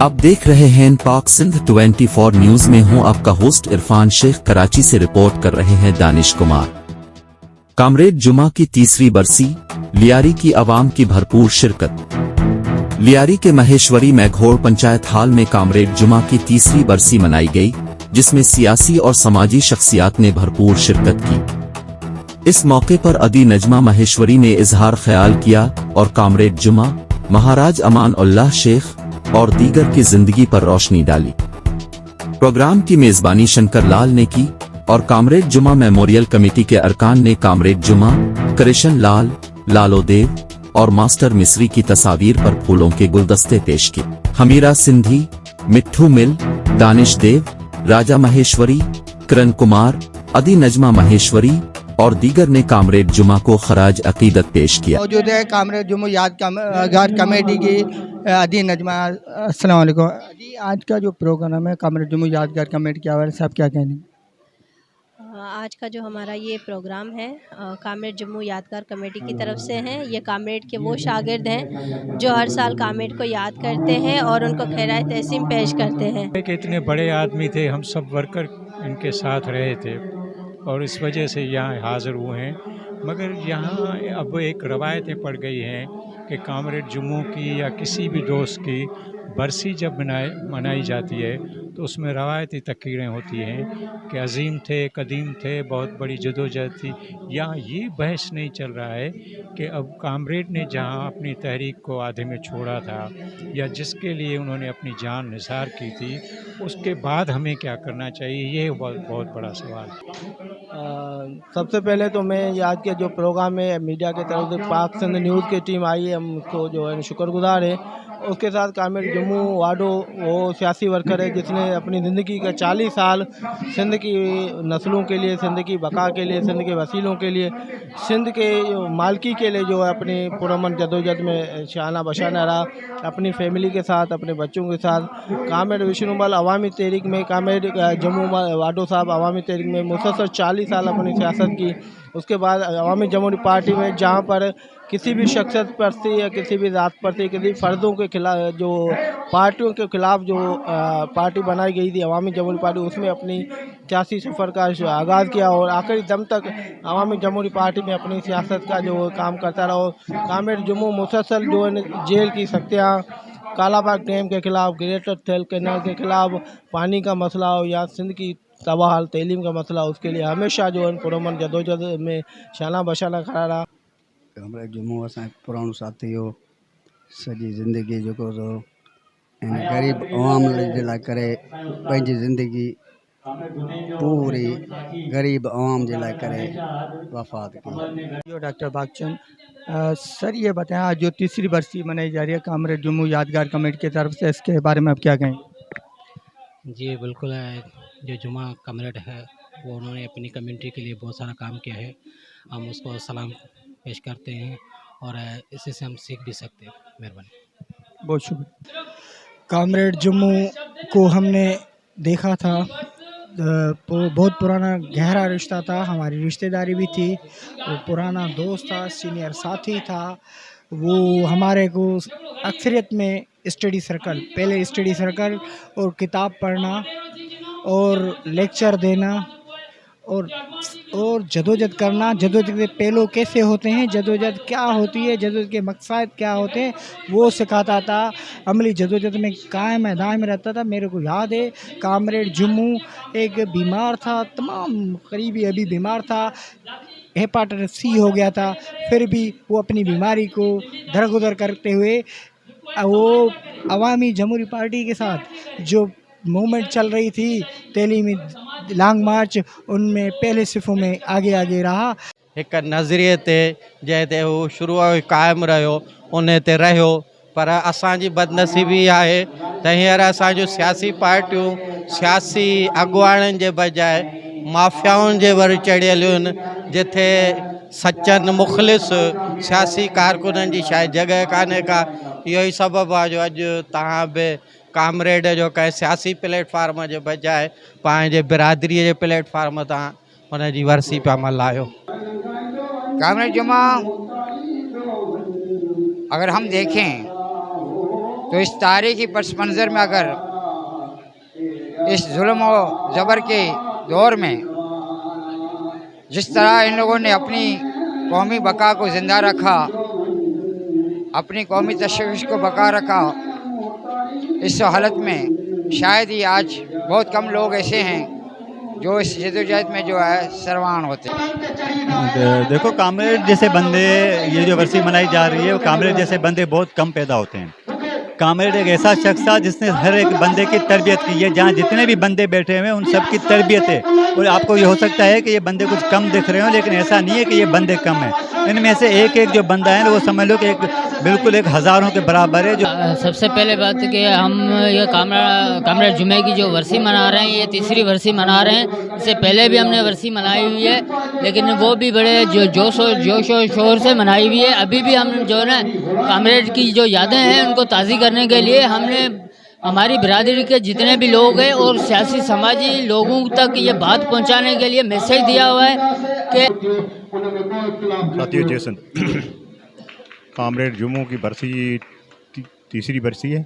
आप देख रहे हैं पाक सिंध 24 न्यूज में हूं आपका होस्ट इरफान शेख। कराची से रिपोर्ट कर रहे हैं दानिश कुमार। कामरेड जुमा की तीसरी बरसी, लियारी की आवाम की भरपूर शिरकत। लियारी के महेश्वरी मैघोड़ पंचायत हाल में कामरेड जुमा की तीसरी बरसी मनाई गई, जिसमें सियासी और समाजी शख्सियात ने भरपूर शिरकत की। इस मौके पर अदी नजमा महेश्वरी ने इजहार ख्याल किया और कामरेड जुमा, महाराज अमान उल्लाह शेख और दीगर की जिंदगी पर रोशनी डाली। प्रोग्राम की मेजबानी शंकर लाल ने की और कामरेड जुमा मेमोरियल कमेटी के अरकान ने कामरेड जुमा, कृष्ण लाल, लालो देव और मास्टर मिस्री की तस्वीर पर फूलों के गुलदस्ते पेश किए। हमीरा सिंधी, मिट्ठू मिल, दानिश देव, राजा महेश्वरी, किरण कुमार, अदी नजमा महेश्वरी और दीगर ने कामरेड जुमा को खराज अकीदत पेश किया। मौजूद है कामरेड जुमा यादगार कमेटी की अदी नजमा। अस्सलाम वालेकुम जी। आज का जो प्रोग्राम है कामरेड जुमा यादगार कमेटी के हवाले से आप क्या कहेंगे? आज का जो हमारा ये प्रोग्राम है कामरेड जुम्मू यादगार कमेटी की तरफ से है। ये कामरेड के वो शागिर्द हैं जो हर साल कामरेड को याद करते हैं और उनको खैरात तहसीन पेश करते हैं। कि इतने बड़े आदमी थे, हम सब वर्कर इनके साथ रहे थे और इस वजह से यहाँ हाज़िर हुए हैं। मगर यहाँ अब एक रवायतें पड़ गई हैं कि कामरेड जुम्मू की या किसी भी दोस्त की बरसी जब मनाई जाती है तो उसमें रवायती तकरीरें होती हैं कि अजीम थे, कदीम थे, बहुत बड़ी जदोजहद थी। यहाँ ये बहस नहीं चल रहा है कि अब कामरेड ने जहाँ अपनी तहरीक को आधे में छोड़ा था या जिसके लिए उन्होंने अपनी जान निसार की थी, उसके बाद हमें क्या करना चाहिए, ये बहुत बड़ा सवाल है। सबसे पहले तो मैं आज के जो प्रोग्राम है मीडिया की तरफ से पाक सिंध न्यूज़ की टीम आई है, हम उसको जो है शुक्रगुजार है। उसके साथ कामरेड जुम्मू वाडो वो सियासी वर्कर है जिसने अपनी ज़िंदगी का 40 साल सिंध की नस्लों के लिए, सिंध की बका के लिए, सिंध के वसीलों के लिए, सिंध के मालकी के लिए जो है अपनी पुरअमन जदोजहद में शाना बशाना रहा, अपनी फैमिली के साथ, अपने बच्चों के साथ। कामरेड विष्णुमल अवामी तहरीक में, कामरेड जुम्मू वाडो साहब अवामी तहरीक में मुसलसल 40 साल अपनी सियासत की। उसके बाद अवामी जमहूरी पार्टी में, जहाँ पर किसी भी शख्सियत परस्ती या किसी भी ज़ात परस्ती, किसी फर्दों के खिलाफ, जो पार्टियों के खिलाफ जो पार्टी बनाई गई थी अवामी जमहूरी पार्टी, उसमें अपनी सियासी सफ़र का आगाज़ किया और आखिरी दम तक अवामी जमहूरी पार्टी में अपनी सियासत का जो काम करता रहा। कामरेड जुम्मू मुसलसल जो है जेल की सख्तियाँ, कालाबाग डैम के खिलाफ, ग्रेटर थेल कैनाल के खिलाफ, पानी का मसला हो या सिंध की तबाहाल तैलीम का मसला, उसके लिए हमेशा जो है पुरअमन जदोजहद में शाना बशाना खड़ा रहा। कामरेड जुम्मू असां पुराणो साथी हो, सॼी ज़िंदगी जेको सो इन ग़रीब अवाम जे लाइ करे पंहिंजी ज़िंदगी पूरी ग़रीब अवाम जे लाइ करे वफ़ात की। डॉक्टर बागचंद सर, ये बताएं आज जो तीसरी बरसी मनाई जा रही है कामरेड जुम्मू यादगार कमेटी की तरफ से, इसके बारे में आप क्या कहेंगे? जी बिल्कुल है, जो जुमा कामरेड है वो उन्होंने अपनी कम्युनिटी के लिए बहुत सारा काम किया है। हम उसको सलाम पेश करते हैं और इसी से हम सीख भी सकते हैं। मेहरबानी, बहुत शुक्रिया। कामरेड जुम्मू को हमने देखा था, बहुत पुराना गहरा रिश्ता था, हमारी रिश्तेदारी भी थी, वो पुराना दोस्त था, सीनियर साथी था। वो हमारे को अक्सरियत में स्टडी सर्कल, पहले स्टडी सर्कल और किताब पढ़ना और लेक्चर देना और जदोजहद करना, जदोजहद के पहलू कैसे होते हैं, जदोजहद क्या होती है, जदोजहद के मकसद क्या होते हैं, वो सिखाता था। अमली जदोजहद में कायम मैदान में रहता था। मेरे को याद है कामरेड जुम्मू एक बीमार था, तमाम करीबी अभी बीमार था, हेपाटाइटिस सी हो गया था, फिर भी वो अपनी बीमारी को दरगुजर करते हुए वो अवामी जमहूरी पार्टी के साथ जो मूवमेंट चल रही थी तैलीमी लॉन्ग मार्च, उनमें पहले सिफ़ों में आगे रहा। एक नज़रिए ते जैसे हू शुरू कायम रहो उन ते रहो, पर असांजी बदनसीबी है त हींअर असांजो सियासी पार्टियों, सियासी अगुवाणनि जे बजाय माफ़ियाउनि जे वर चढ़ियलु आहिनि, जिथे सचन मुख़लिस सियासी कारकुननि जी शायद जगह कान्हे का। इहो ई सबबु आहे जो अॼु तव्हां बि कामरेड जो कंहिं सियासी प्लेटफार्म जे बजाय पंहिंजे बिरादरीअ जे प्लेटफार्म तां हुन जी वरसी पिया मल्हायो। कामरेड जुमा अगर हम देखें तो इस तारीखी पस मंज़र में अगर इस जुल्म और ज़बर के दौर में जिस तरह इन लोगों ने अपनी कौमी बका को ज़िंदा रखा, अपनी कौमी तशवीश को बका रखा, इस हालत में शायद ही आज बहुत कम लोग ऐसे हैं जो इस जदोजहद में जो है सरवान होते हैं। देखो, कामरेड जैसे बंदे, ये जो वर्सी मनाई जा रही है, वो कामरेड जैसे बंदे बहुत कम पैदा होते हैं। कामरेड एक ऐसा शख्स था जिसने हर एक बंदे की तरबियत की है। जहाँ जितने भी बंदे बैठे हुए हैं उन सब की तरबियत है। और आपको ये हो सकता है कि ये बंदे कुछ कम दिख रहे हो, लेकिन ऐसा नहीं है कि ये बंदे कम हैं। इनमें से एक एक जो बंदा है वो समझ लो कि एक बिल्कुल एक हज़ारों के बराबर है। जो सबसे पहले बात कि हम ये कामरेड जुमे की जो वर्सी मना रहे हैं, ये तीसरी वर्सी मना रहे हैं। इससे पहले भी हमने वर्सी मनाई हुई है, लेकिन वो भी बड़े जोश और शोर से मनाई हुई है। अभी भी हम जो है ना कामरेड की जो यादें हैं उनको ताज़ी करने के लिए हमने हमारी बिरादरी के जितने भी लोग हैं और सियासी समाजी लोगों तक ये बात पहुंचाने के लिए मैसेज दिया हुआ है कि साथियों, जैसन कामरेड जुम्मू की बरसी तीसरी बरसी है।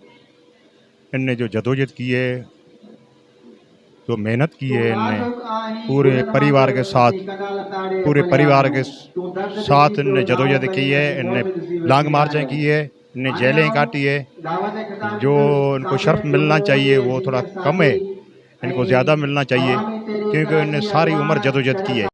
इनने जो जदोजहद की है, जो मेहनत की है, इनने पूरे परिवार के साथ इनने जदोजहद की है। इनने लांग मार्चें की है, इनने जेलें काटी है। जो इनको शर्फ मिलना चाहिए वो थोड़ा कम है, इनको ज़्यादा मिलना चाहिए, क्योंकि इनने सारी उम्र जदोजहद की है।